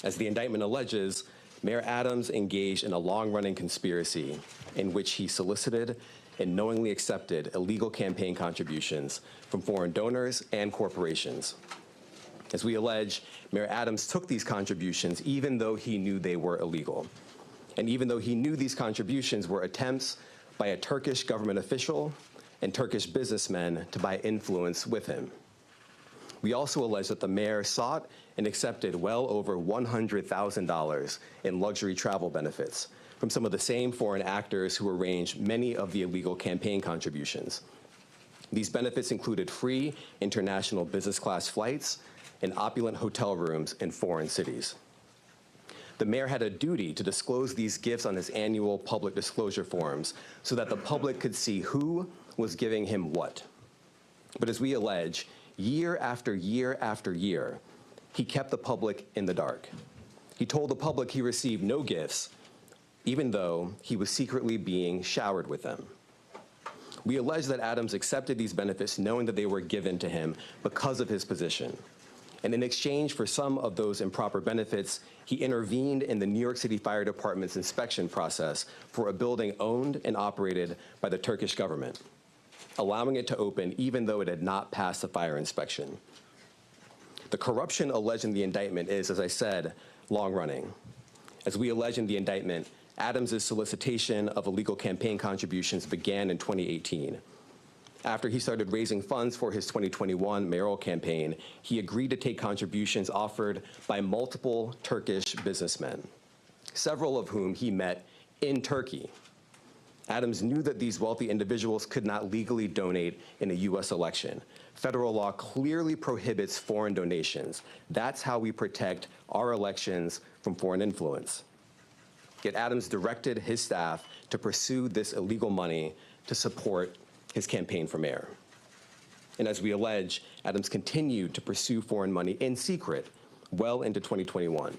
As the indictment alleges, Mayor Adams engaged in a long-running conspiracy in which he solicited and knowingly accepted illegal campaign contributions from foreign donors and corporations. As we allege, Mayor Adams took these contributions even though he knew they were illegal, and even though he knew these contributions were attempts by a Turkish government official and Turkish businessmen to buy influence with him. We also allege that the mayor sought and accepted well over $100,000 in luxury travel benefits from some of the same foreign actors who arranged many of the illegal campaign contributions. These benefits included free international business class flights and opulent hotel rooms in foreign cities. The mayor had a duty to disclose these gifts on his annual public disclosure forms so that the public could see who was giving him what. But as we allege, year after year after year, he kept the public in the dark. He told the public he received no gifts, even though he was secretly being showered with them. We allege that Adams accepted these benefits knowing that they were given to him because of his position. And in exchange for some of those improper benefits, he intervened in the New York City Fire Department's inspection process for a building owned and operated by the Turkish government, allowing it to open even though it had not passed the fire inspection. The corruption alleged in the indictment is, as I said, long-running. As we allege in the indictment, Adams' solicitation of illegal campaign contributions began in 2018. After he started raising funds for his 2021 mayoral campaign, he agreed to take contributions offered by multiple Turkish businessmen, several of whom he met in Turkey. Adams knew that these wealthy individuals could not legally donate in a U.S. election. Federal law clearly prohibits foreign donations. That's how we protect our elections from foreign influence. Yet Adams directed his staff to pursue this illegal money to support his campaign for mayor. And as we allege, Adams continued to pursue foreign money in secret well into 2021.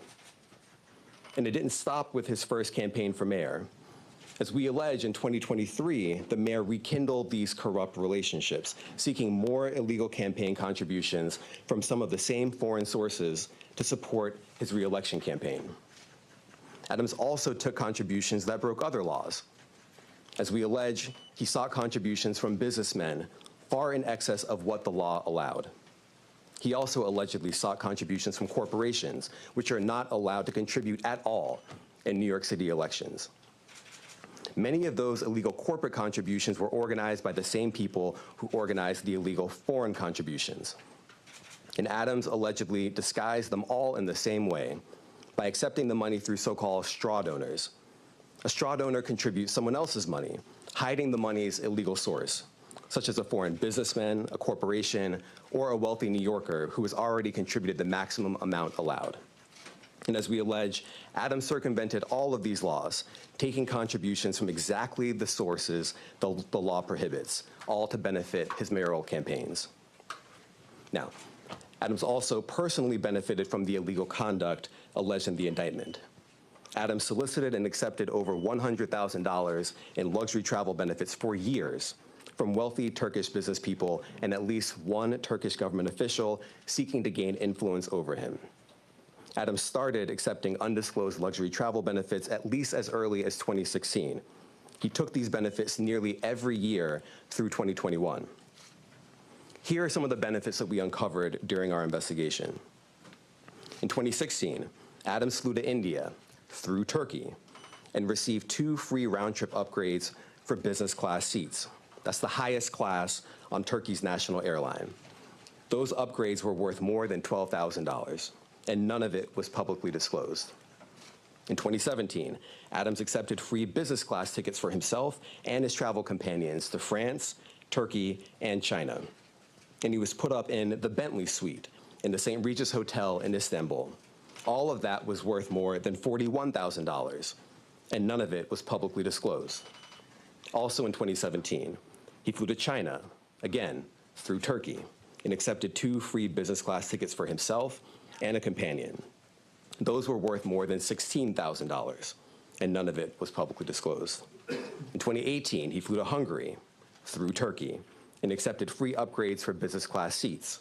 And it didn't stop with his first campaign for mayor. As we allege, in 2023, the mayor rekindled these corrupt relationships, seeking more illegal campaign contributions from some of the same foreign sources to support his re-election campaign. Adams also took contributions that broke other laws. As we allege, he sought contributions from businessmen far in excess of what the law allowed. He also allegedly sought contributions from corporations, which are not allowed to contribute at all in New York City elections. Many of those illegal corporate contributions were organized by the same people who organized the illegal foreign contributions. And Adams allegedly disguised them all in the same way by accepting the money through so-called straw donors. A straw donor contributes someone else's money, hiding the money's illegal source, such as a foreign businessman, a corporation, or a wealthy New Yorker who has already contributed the maximum amount allowed. And as we allege, Adams circumvented all of these laws, taking contributions from exactly the sources the law prohibits, all to benefit his mayoral campaigns. Now, Adams also personally benefited from the illegal conduct alleged in the indictment. Adams solicited and accepted over $100,000 in luxury travel benefits for years from wealthy Turkish business people and at least one Turkish government official seeking to gain influence over him. Adams started accepting undisclosed luxury travel benefits at least as early as 2016. He took these benefits nearly every year through 2021. Here are some of the benefits that we uncovered during our investigation. In 2016, Adams flew to India through Turkey and received 2 free round-trip upgrades for business class seats. That's the highest class on Turkey's national airline. Those upgrades were worth more than $12,000, and none of it was publicly disclosed. In 2017, Adams accepted free business class tickets for himself and his travel companions to France, Turkey, and China. And he was put up in the Bentley suite in the St. Regis Hotel in Istanbul. All of that was worth more than $41,000, and none of it was publicly disclosed. Also in 2017, he flew to China, again, through Turkey, and accepted 2 free business class tickets for himself and a companion. Those were worth more than $16,000, and none of it was publicly disclosed. In 2018, he flew to Hungary through Turkey and accepted free upgrades for business class seats.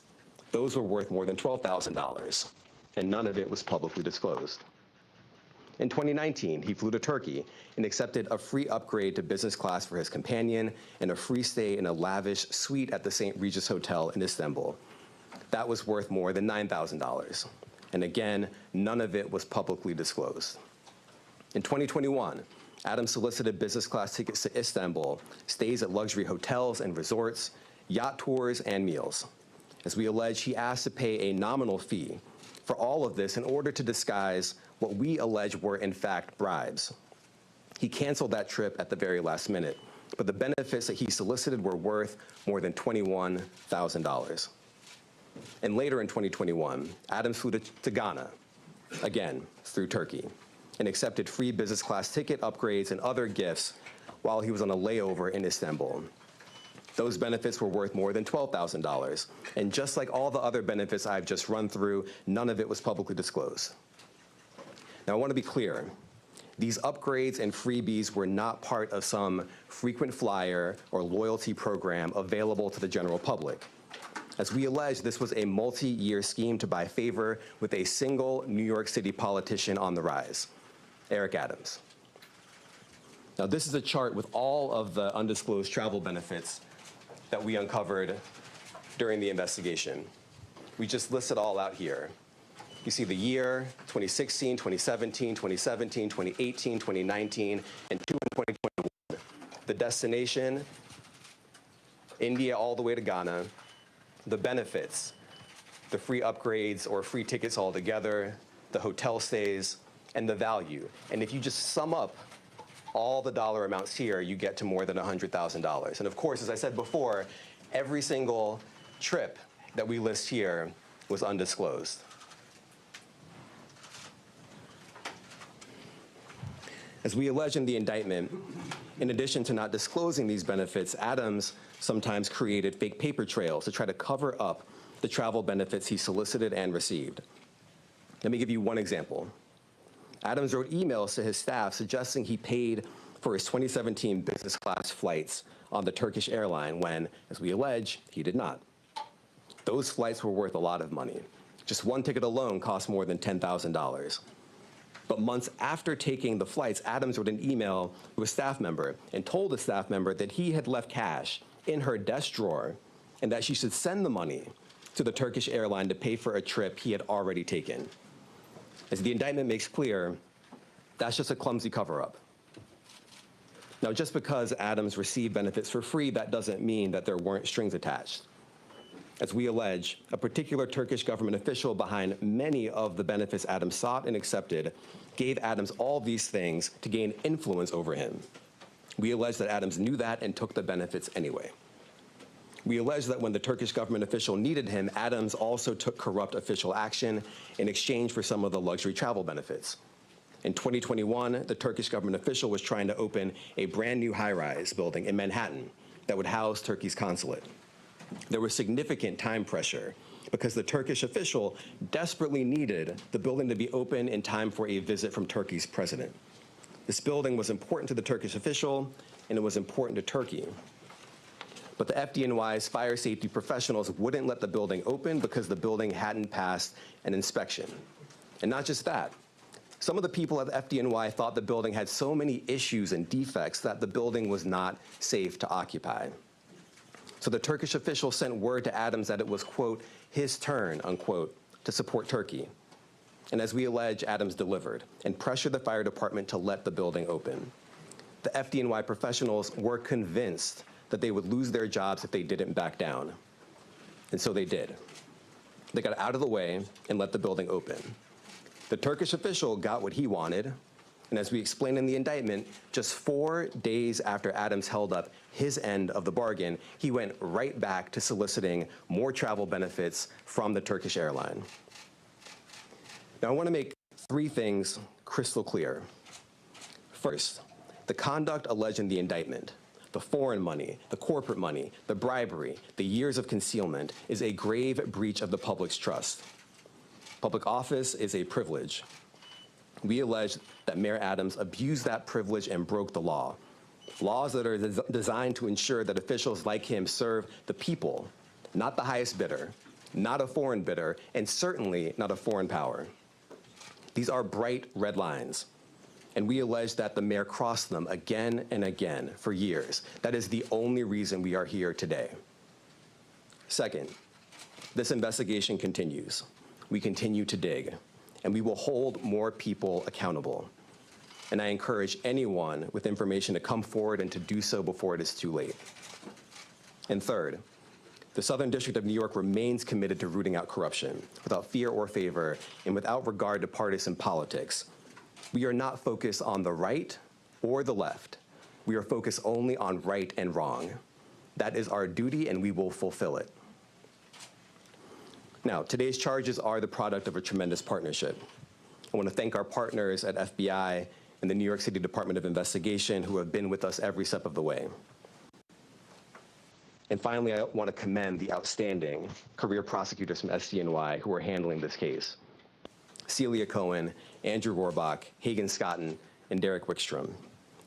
Those were worth more than $12,000, and none of it was publicly disclosed. In 2019, he flew to Turkey and accepted a free upgrade to business class for his companion and a free stay in a lavish suite at the St. Regis Hotel in Istanbul. That was worth more than $9,000. And again, none of it was publicly disclosed. In 2021, Adams solicited business class tickets to Istanbul, stays at luxury hotels and resorts, yacht tours, and meals. As we allege, he asked to pay a nominal fee for all of this in order to disguise what we allege were in fact bribes. He canceled that trip at the very last minute, but the benefits that he solicited were worth more than $21,000. And later in 2021, Adams flew to Ghana, again through Turkey, and accepted free business class ticket upgrades and other gifts while he was on a layover in Istanbul. Those benefits were worth more than $12,000. And just like all the other benefits I've just run through, none of it was publicly disclosed. Now, I want to be clear. These upgrades and freebies were not part of some frequent flyer or loyalty program available to the general public. As we allege, this was a multi-year scheme to buy favor with a single New York City politician on the rise, Eric Adams. Now, this is a chart with all of the undisclosed travel benefits that we uncovered during the investigation. We just list it all out here. You see the year, 2016, 2017, 2017, 2018, 2019, and 2021. The destination, India all the way to Ghana. The benefits, the free upgrades or free tickets altogether, the hotel stays, and the value. And if you just sum up all the dollar amounts here, you get to more than $100,000. And of course, as I said before, every single trip that we list here was undisclosed. As we allege in the indictment, in addition to not disclosing these benefits, Adams sometimes created fake paper trails to try to cover up the travel benefits he solicited and received. Let me give you one example. Adams wrote emails to his staff suggesting he paid for his 2017 business class flights on the Turkish airline when, as we allege, he did not. Those flights were worth a lot of money. Just one ticket alone cost more than $10,000. But months after taking the flights, Adams wrote an email to a staff member and told the staff member that he had left cash in her desk drawer and that she should send the money to the Turkish airline to pay for a trip he had already taken. As the indictment makes clear, that's just a clumsy cover-up. Now, just because Adams received benefits for free, that doesn't mean that there weren't strings attached. As we allege, a particular Turkish government official behind many of the benefits Adams sought and accepted gave Adams all these things to gain influence over him. We allege that Adams knew that and took the benefits anyway. We allege that when the Turkish government official needed him, Adams also took corrupt official action in exchange for some of the luxury travel benefits. In 2021, the Turkish government official was trying to open a brand new high-rise building in Manhattan that would house Turkey's consulate. There was significant time pressure because the Turkish official desperately needed the building to be open in time for a visit from Turkey's president. This building was important to the Turkish official, and it was important to Turkey. But the FDNY's fire safety professionals wouldn't let the building open because the building hadn't passed an inspection. And not just that. Some of the people at the FDNY thought the building had so many issues and defects that the building was not safe to occupy. So the Turkish official sent word to Adams that it was, quote, his turn, unquote, to support Turkey. And as we allege, Adams delivered and pressured the fire department to let the building open. The FDNY professionals were convinced that they would lose their jobs if they didn't back down. And so they did. They got out of the way and let the building open. The Turkish official got what he wanted, and as we explained in the indictment, just 4 days after Adams held up his end of the bargain, he went right back to soliciting more travel benefits from the Turkish airline. Now, I want to make 3 things crystal clear. First, the conduct alleged in the indictment, the foreign money, the corporate money, the bribery, the years of concealment, is a grave breach of the public's trust. Public office is a privilege. We allege that Mayor Adams abused that privilege and broke the law. Laws that are designed to ensure that officials like him serve the people, not the highest bidder, not a foreign bidder, and certainly not a foreign power. These are bright red lines, and we allege that the mayor crossed them again and again for years. That is the only reason we are here today. Second, this investigation continues. We continue to dig, and we will hold more people accountable. And I encourage anyone with information to come forward and to do so before it is too late. And third, the Southern District of New York remains committed to rooting out corruption without fear or favor and without regard to partisan politics. We are not focused on the right or the left. We are focused only on right and wrong. That is our duty, and we will fulfill it. Now, today's charges are the product of a tremendous partnership. I want to thank our partners at FBI and the New York City Department of Investigation who have been with us every step of the way. And finally, I want to commend the outstanding career prosecutors from SDNY who are handling this case. Celia Cohen, Andrew Rohrbach, Hagen Scotton, and Derek Wickstrom,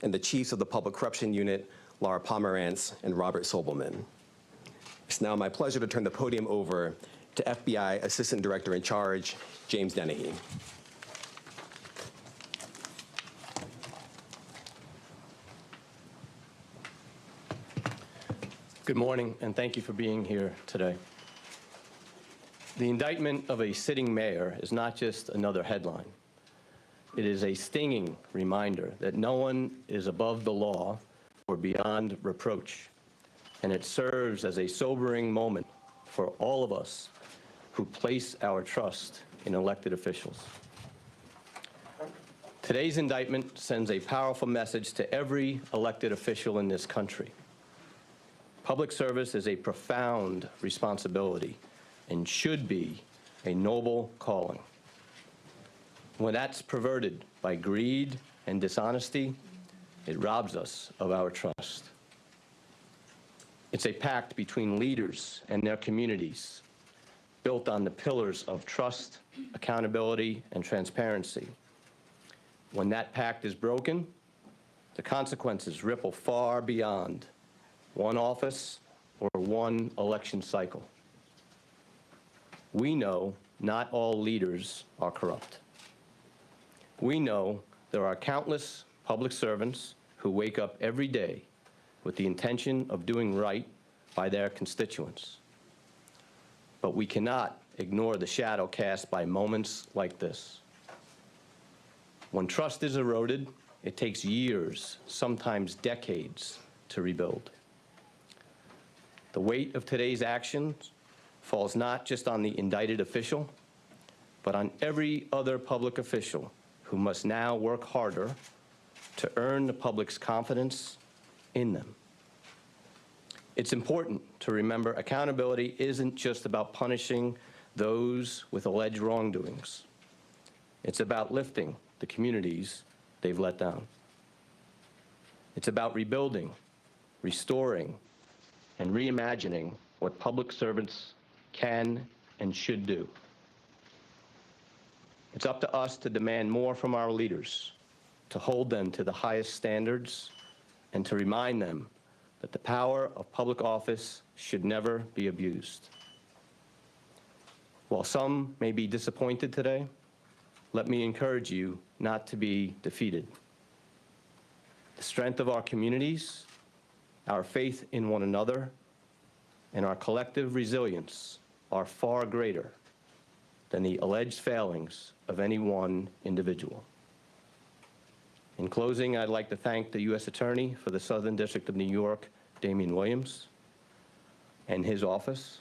and the chiefs of the Public Corruption Unit, Laura Pomerantz and Robert Sobelman. It's now my pleasure to turn the podium over to FBI Assistant Director in Charge, James Dennehy. Good morning, and thank you for being here today. The indictment of a sitting mayor is not just another headline. It is a stinging reminder that no one is above the law or beyond reproach, and it serves as a sobering moment for all of us who place our trust in elected officials. Today's indictment sends a powerful message to every elected official in this country. Public service is a profound responsibility and should be a noble calling. When that's perverted by greed and dishonesty, it robs us of our trust. It's a pact between leaders and their communities, built on the pillars of trust, accountability, and transparency. When that pact is broken, the consequences ripple far beyond one office or one election cycle. We know not all leaders are corrupt. We know there are countless public servants who wake up every day with the intention of doing right by their constituents. But we cannot ignore the shadow cast by moments like this. When trust is eroded, it takes years, sometimes decades, to rebuild. The weight of today's actions falls not just on the indicted official, but on every other public official who must now work harder to earn the public's confidence in them. It's important to remember accountability isn't just about punishing those with alleged wrongdoings. It's about lifting the communities they've let down. It's about rebuilding, restoring, and reimagining what public servants can and should do. It's up to us to demand more from our leaders, to hold them to the highest standards, and to remind them that the power of public office should never be abused. While some may be disappointed today, let me encourage you not to be defeated. The strength of our communities, our faith in one another, and our collective resilience are far greater than the alleged failings of any one individual. In closing, I'd like to thank the U.S. Attorney for the Southern District of New York, Damian Williams, and his office,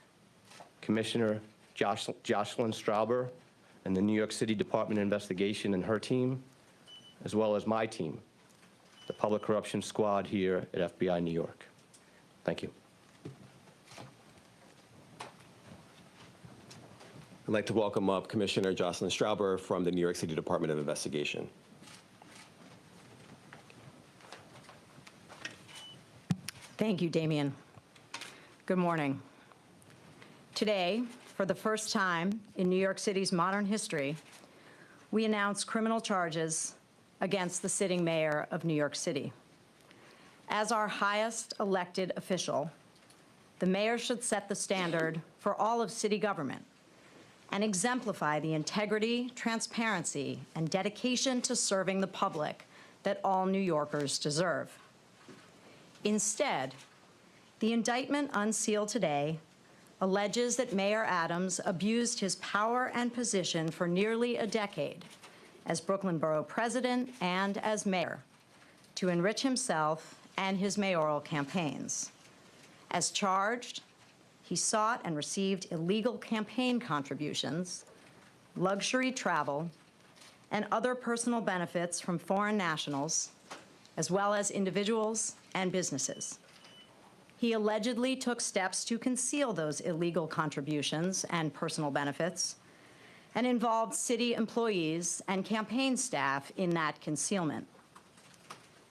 Commissioner Jocelyn Strauber, and the New York City Department of Investigation and her team, as well as my team, the Public Corruption Squad here at FBI New York. Thank you. I'd like to welcome up Commissioner Jocelyn Strauber from the New York City Department of Investigation. Thank you, Damian. Good morning. Today, for the first time in New York City's modern history, we announce criminal charges against the sitting mayor of New York City. As our highest elected official, the mayor should set the standard for all of city government and exemplify the integrity, transparency, and dedication to serving the public that all New Yorkers deserve. Instead, the indictment unsealed today alleges that Mayor Adams abused his power and position for nearly a decade as Brooklyn Borough President and as mayor to enrich himself and his mayoral campaigns. As charged, he sought and received illegal campaign contributions, luxury travel, and other personal benefits from foreign nationals, as well as individuals and businesses. He allegedly took steps to conceal those illegal contributions and personal benefits and involved city employees and campaign staff in that concealment.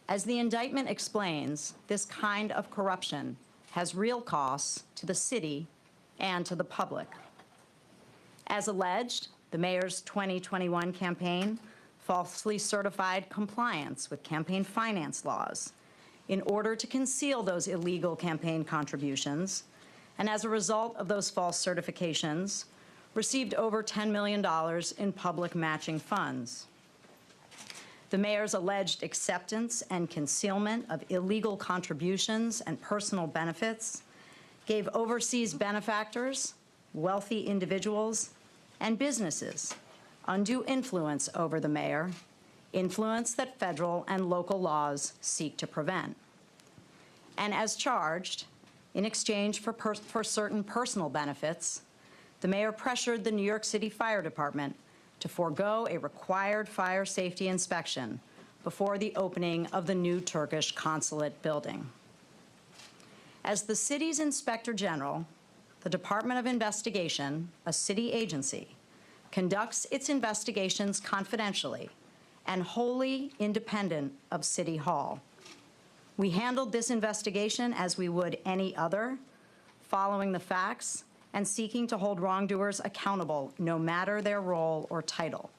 As the indictment explains, this kind of corruption has real costs to the city and to the public. As alleged, the mayor's 2021 campaign falsely certified compliance with campaign finance laws in order to conceal those illegal campaign contributions, and as a result of those false certifications, received over $10 million in public matching funds. The mayor's alleged acceptance and concealment of illegal contributions and personal benefits gave overseas benefactors, wealthy individuals, and businesses undue influence over the mayor, influence that federal and local laws seek to prevent. And as charged, in exchange for certain personal benefits, the mayor pressured the New York City Fire Department to forego a required fire safety inspection before the opening of the new Turkish consulate building. As the city's Inspector General, the Department of Investigation, a city agency, conducts its investigations confidentially and wholly independent of City Hall. We handled this investigation as we would any other, following the facts and seeking to hold wrongdoers accountable no matter their role or title.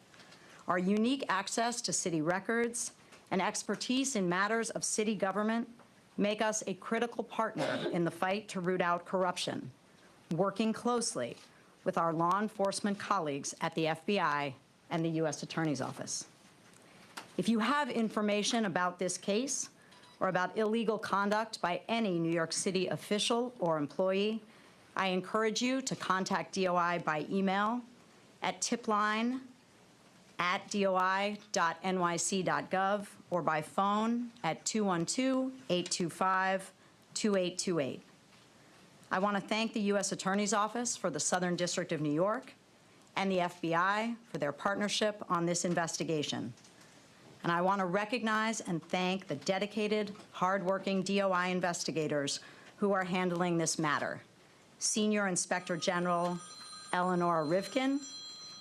Our unique access to city records and expertise in matters of city government make us a critical partner in the fight to root out corruption, working closely with our law enforcement colleagues at the FBI and the U.S. Attorney's Office. If you have information about this case or about illegal conduct by any New York City official or employee, I encourage you to contact DOI by email at tipline@doi.nyc.gov or by phone at 212-825-2828. I want to thank the U.S. Attorney's Office for the Southern District of New York and the FBI for their partnership on this investigation. And I want to recognize and thank the dedicated, hardworking DOI investigators who are handling this matter. Senior Inspector General Eleanor Rivkin,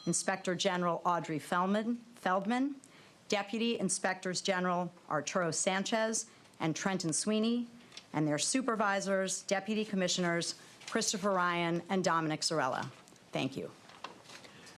Inspector General Audrey Feldman, Deputy Inspectors General Arturo Sanchez and Trenton Sweeney, and their supervisors, Deputy Commissioners Christopher Ryan and Dominic Zarella. Thank you.